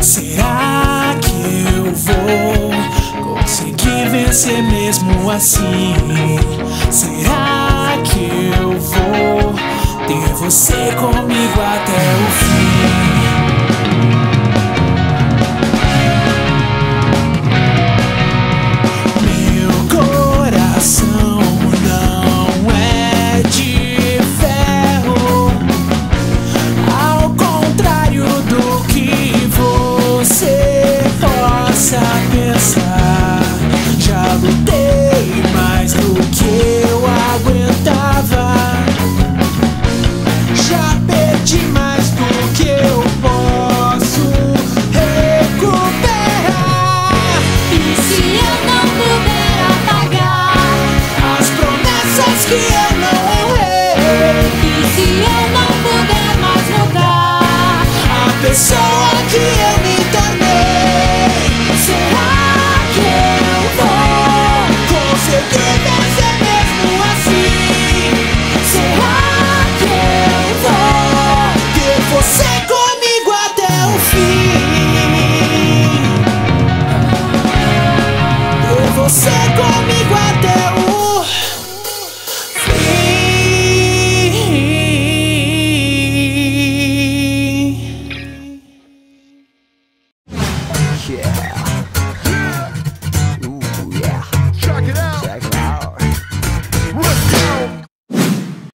Será que eu vou conseguir vencer mesmo assim? Será que eu vou ter você comigo até o fim? Meu coração não é de ferro, ao contrário do que você possa pensar. Já lutei mais do que eu aguentava, já perdi mais do que eu posso recuperar. E se eu não puder apagar As promessas que eu não honrei, e se eu não puder mais mudar a pessoa que eu me